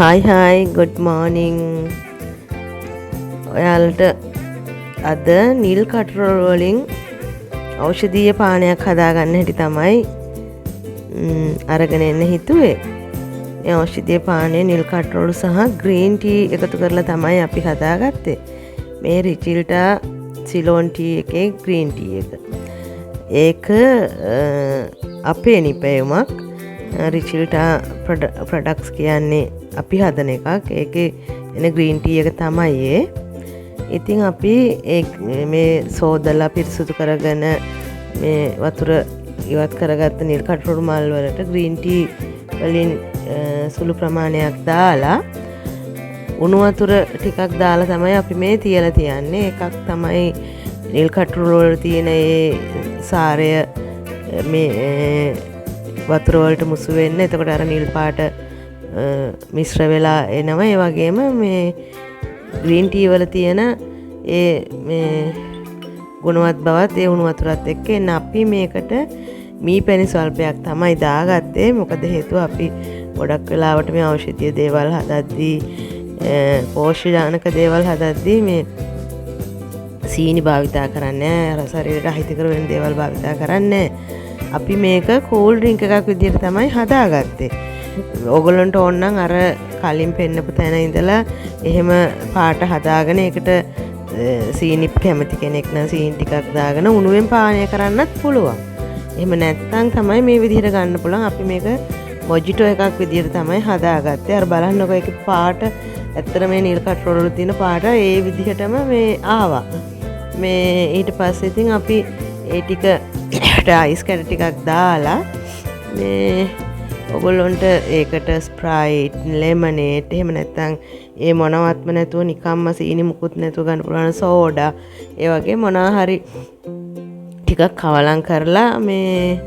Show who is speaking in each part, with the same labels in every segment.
Speaker 1: හයි good morning. ඔයාලට අද නිල් කටරොල් වලින් ඖෂධීය පානයක් හදාගන්න හැටි තමයි අරගෙන එන්න හිතුවේ. මේ ඖෂධීය පානයේ නිල් කටරොල් සහ ග්‍රීන් ටී එකතු කරලා තමයි අපි හදාගත්තේ. මේ රිචිල්ටා සිලෝන් ටී එකේ ග්‍රීන් ටී එක. ඒක අපේ නිපැයුමක්. රිචිල්ටා ප්‍රොඩක්ට්ස් කියන්නේ අපි හදන එකක්. ඒකේ එන ග්‍රීන් ටී එක තමයි ඒ. ඉතින් අපි මේ සෝදලා පිරිසුදු කරගෙන මේ වතුර ඉවත් කරගත්ත නිල් කටරොල් මල් වලට ග්‍රීන් ටී වලින් සුළු ප්‍රමාණයක් දාලා උණු වතුර ටිකක් දාලා තමයි අපි මේ තියලා තියන්නේ. එකක් තමයි නිල් කටරොල් වල තියෙන ඒ සාරය මේ වතුර වලට මුසු වෙන්න. එතකොට අර නිල් පාට මිශ්‍ර වෙලා එනවා. ඒ වගේම මේ ග්‍රීන් ටී වල තියෙන ඒ මේ ගුණවත් බවත් ඒ උණු වතුරත් එක්ක එන්න අපි මේකට මී පැණි ස්වල්පයක් තමයි දාගත්තේ. මොකද හේතුව අපි ගොඩක් වෙලාවට මේ ඖෂධීය දේවල් හදද්දී පෝෂ්‍යජනක දේවල් හදද්දී මේ සීනි භාවිතා කරන්නේ නැහැ. ශරීරයට අහිතකර වෙන දේවල් භාවිතා කරන්නේ නැහැ. අපි මේක කූල් ඩ්‍රින්ක් එකක් විදිහට තමයි හදාගත්තේ. ඔයගොල්ලන්ට ඕන නම් අර කලින් පෙන්නපු තැන ඉඳලා එහෙම පාට හදාගෙන ඒකට සීනි කැමති කෙනෙක් නම් සීනි ටිකක් දාගෙන උණුවෙන් පානය කරන්නත් පුළුවන්. එහෙම නැත්නම් තමයි මේ විදිහට ගන්න පුළුවන්. අපි මේක මොජිටෝ එකක් විදිහට තමයි හදාගත්තේ. අර බලන්නකො ඒකේ පාට ඇත්තට මේ නිල් කටරොල් වල තියෙන පාට ඒ විදිහටම මේ ආවා. මේ ඊට පස්සේ ඉතින් අපි ඒ ටික අයිස් කැට ටිකක් දාලා මේ ඔගොල්ලොන්ට ඒකට ස්ප්‍රයිට් ලෙමනේඩ් එහෙම නැත්නම් ඒ මොනවත්ම නැතුව නිකම්ම සීනි මුකුත් නැතුව ගන්න පුළුවන් සෝඩා ඒ වගේ මොනවා හරි ටිකක් කවලම් කරලා මේ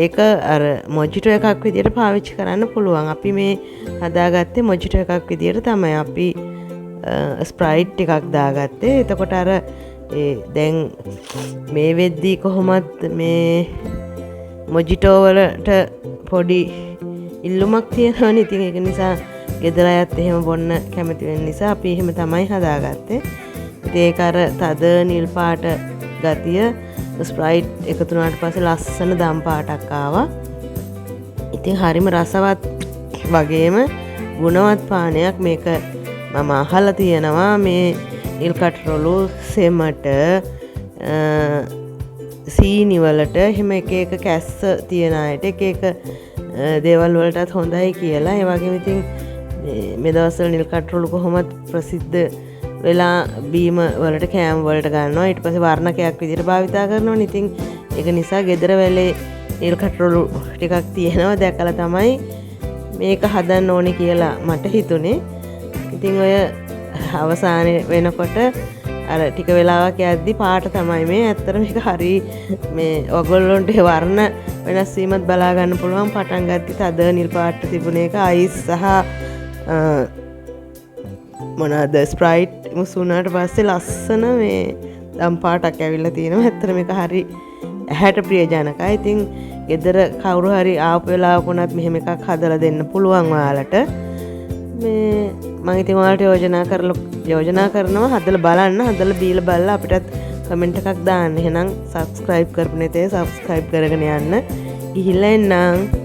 Speaker 1: ඒක අර මොජිටෝ එකක් විදියට පාවිච්චි කරන්න පුළුවන්. අපි මේ හදාගත්තේ මොජිටෝ එකක් විදියට තමයි. අපි ස්ප්‍රයිට් ටිකක් දාගත්තේ. එතකොට අර දැන් මේ වෙද්දී කොහොමත් මේ මොජිටෝ වලට පොඩි ඉල්ලුමක් තියෙනවනේ. ඉතින් ඒක නිසා ගෙදර අයත් එහෙම බොන්න කැමති වෙන නිසා අපි එහෙම තමයි හදාගත්තේ. ඉතින් ඒක අර තද නිල් පාට ගතිය ස්ප්‍රයිට් එකතු වුණාට පස්සේ ලස්සන දම් පාටක් ආවා. ඉතින් හරිම රසවත් වගේම ගුණවත් පානයක්. මේක මම අහලා තියෙනවා මේ නිල් කටරොළු සෙමට සීනි වලට එහෙම එක එක කැස්ස තියන අයට එක එක දේවල් වලටත් හොඳයි කියලා. ඒ වගේම ඉතින් මේ දවස්වල නිල් කටරොළු කොහොමත් ප්‍රසිද්ධ වෙලා බීම වලට කෑම වලට ගන්නවා. ඊට පස්සේ වර්ණකයක් විදිහට භාවිතා කරනවනේ. ඉතින් ඒක නිසා ගෙදර වෙලේ නිල් කටරොළු ටිකක් තියෙනවා දැකලා තමයි මේක හදන්න ඕනේ කියලා මට හිතුනේ. ඉතින් ඔය අවසානයේ වෙනකොට අර ටික වෙලාවක් යද්දි පාට තමයි මේ. ඇත්තට මේක හරි මේ ඔයගොල්ලොන්ට වර්ණ වෙනස් වීමත් බලා ගන්න පුළුවන්. පටන් ගත්තී තද නිල් පාට තිබුණ එක අයිස් සහ මොනවාද ස්ප්‍රයිට් මුසු වුණාට පස්සේ ලස්සන මේ දම් පාටක් ඇවිල්ලා තියෙනවා. ඇත්තට මේක හරි ඇහැට ප්‍රියජනකයි. ඉතින් ගෙදර කවුරු හරි ආපු වෙලාවක උනත් මෙහෙම එකක් හදලා දෙන්න පුළුවන් ඔයාලට. මේ මම ඉතින් ඔයාලට යෝජනා කරනවා හදලා බලන්න. හදලා බීලා බලලා අපිටත් කමෙන්ට් එකක් දාන්න. එහෙනම් subscribe කරපු නැතේ subscribe කරගෙන යන්න. ගිහිල්ලා එන්නම්.